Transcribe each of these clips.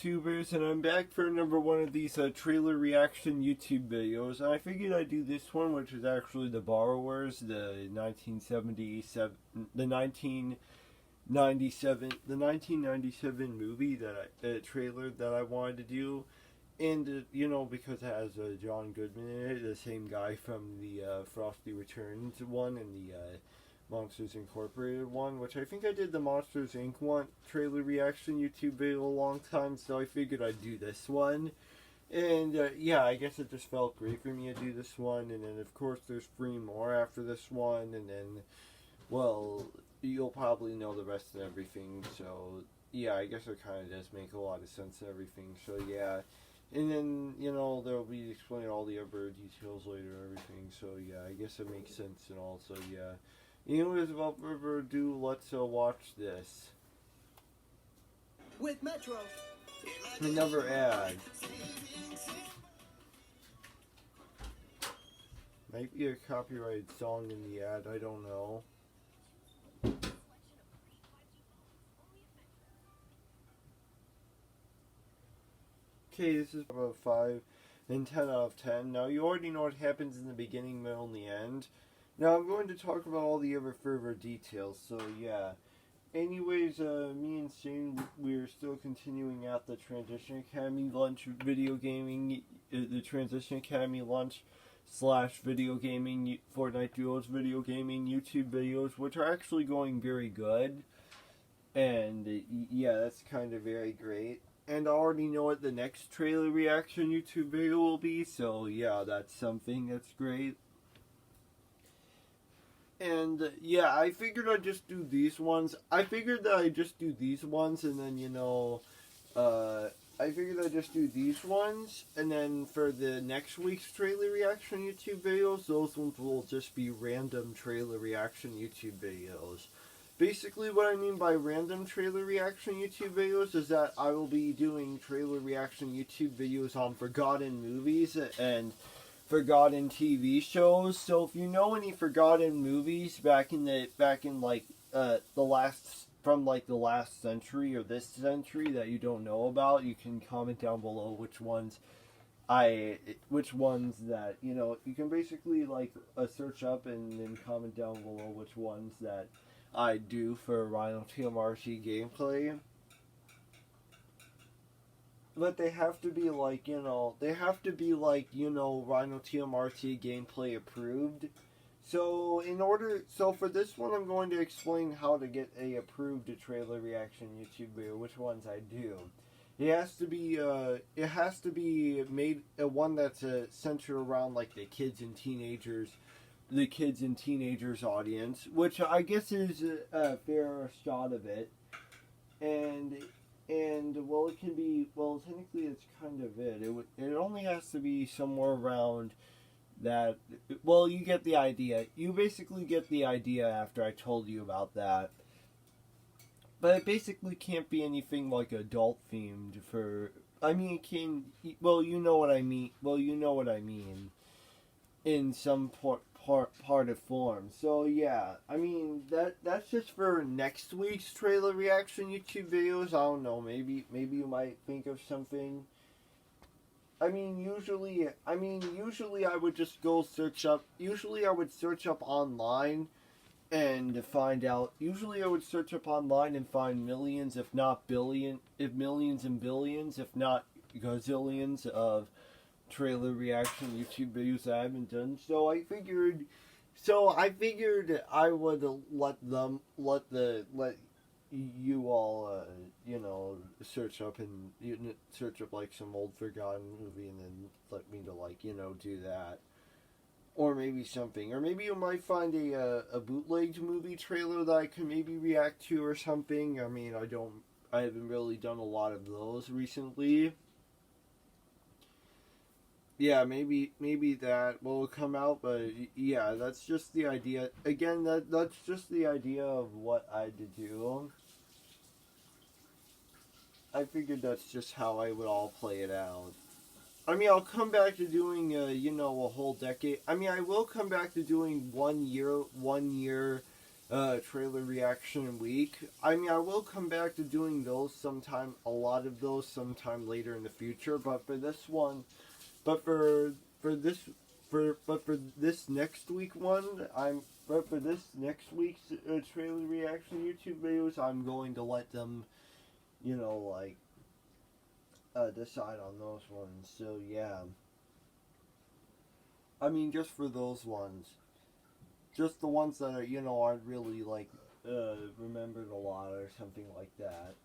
YouTubers, and I'm back for number one of these trailer reaction YouTube videos. And I figured I'd do this one, which is actually The Borrowers, the 1977, the 1997 movie trailer that I wanted to do. And, because it has John Goodman in it, the same guy from the Frosty Returns one and the Monsters Incorporated one, which I think I did the Monsters Inc. one trailer reaction YouTube video a long time, so I figured I'd do this one. And yeah, I guess it just felt great for me to do this one, and then of course there's 3 more after this one, and then, well, you'll probably know the rest of everything, so yeah, I guess it kind of does make a lot of sense and everything, so yeah. And then, they'll be explaining all the other details later and everything, so yeah, I guess it makes sense and all, so yeah. Anyways, without further ado, let's watch this. With Metro. Another ad. Might be a copyrighted song in the ad, I don't know. Okay, this is about 5 and 10 out of 10. Now, you already know what happens in the beginning, middle, and the end. Now, I'm going to talk about all the other further details, so yeah. Anyways, me and Shane, we're still continuing at the Transition Academy Lunch video gaming, the Transition Academy Lunch / video gaming, Fortnite Duos video gaming YouTube videos, which are actually going very good. And yeah, that's kind of very great. And I already know what the next trailer reaction YouTube video will be, so yeah, that's something that's great. And yeah, I figured I'd just do these ones. I figured that I'd just do these ones, and then, I figured I'd just do these ones, and then for the next week's trailer reaction YouTube videos, those ones will just be random trailer reaction YouTube videos. Basically, what I mean by random trailer reaction YouTube videos is that I will be doing trailer reaction YouTube videos on forgotten movies and forgotten TV shows. So if you know any forgotten movies back in the last century or this century that you don't know about, you can comment down below which ones that you can basically search up and then comment down below which ones that I do for Rhino TMRT gameplay. But they have to be Rhino TMRT gameplay approved. So for this one, I'm going to explain how to get a approved trailer reaction YouTube video, which ones I do. It has to be made one that's centered around the kids and teenagers audience, which I guess is a fair shot of it. And technically it's kind of it. It only has to be somewhere around that. Well, you get the idea. You basically get the idea after I told you about that. But it basically can't be anything adult themed it can. Well, you know what I mean. In some part of form. So yeah, that's just for next week's trailer reaction YouTube videos. I don't know, maybe you might think of something. Usually I would just go search up. Usually I would search up online and find out. Usually I would search up online and find millions, if not millions and billions, if not gazillions of trailer reaction YouTube videos I haven't done. So I figured I would let you all search up some old forgotten movie and then let me do that. Or maybe something. Or maybe you might find a bootlegged movie trailer that I can maybe react to or something. I haven't really done a lot of those recently. Yeah, maybe that will come out, but yeah, that's just the idea. Again, that's just the idea of what I'd do. I figured that's just how I would all play it out. I'll come back to doing, a whole decade. I will come back to doing one year trailer reaction week. I mean, I will come back to doing those sometime, a lot of those sometime later in the future, but for this one, but for this, but for this next week one, but for this next week's trailer reaction YouTube videos, I'm going to let them, you know, like, decide on those ones. So yeah, I mean, just for those ones, just the ones that are, you know, aren't really like remembered a lot or something like that.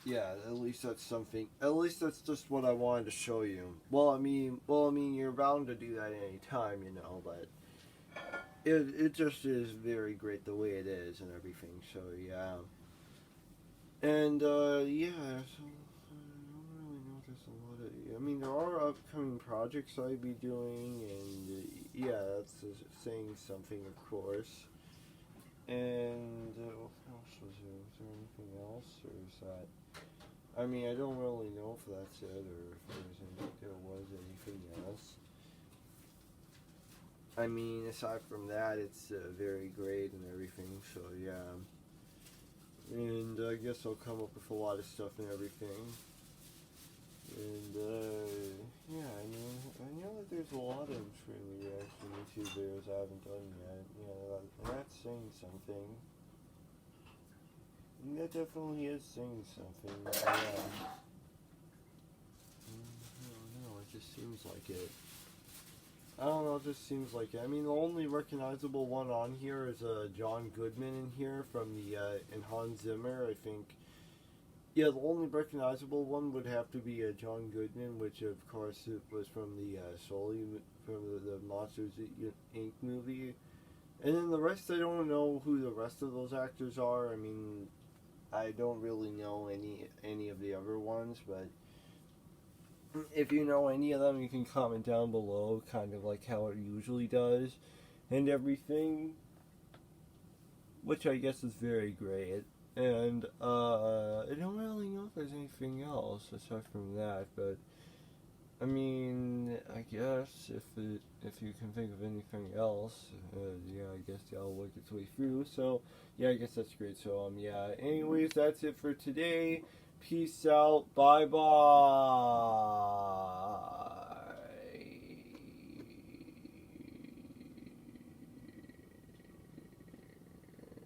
Yeah, at least that's something. At least that's just what I wanted to show you. Well, I mean, you're bound to do that any time, you know, but it just is very great the way it is and everything. So yeah, and yeah, so I don't really know. There's a lot of. I mean, there are upcoming projects I'd be doing, and yeah, that's saying something, of course. And what else was there? Was there anything else, or is that? I mean, I don't really know if that's it or if there was anything else. I mean, aside from that, it's very great and everything. So yeah, and I guess I'll come up with a lot of stuff and everything. And yeah, I mean, I know that there's a lot of trailer reaction YouTube videos I haven't done yet. Yeah, and that's saying something. And that definitely is saying something. Yeah. I don't know, it just seems like it. I don't know, it just seems like it. I mean, the only recognizable one on here is John Goodman in here from the, and Hans Zimmer, I think. Yeah, the only recognizable one would have to be John Goodman, which of course it was from the Sully, from the Monsters Inc. movie. And then the rest, I don't know who the rest of those actors are. I mean, I don't really know any of the other ones, but if you know any of them, you can comment down below, kind of like how it usually does, and everything, which I guess is very great. And I don't really know if there's anything else aside from that, but I mean, I guess if you can think of anything else, yeah, I guess I'll work its way through. So yeah, I guess that's great. So yeah. Anyways, that's it for today. Peace out. Bye bye.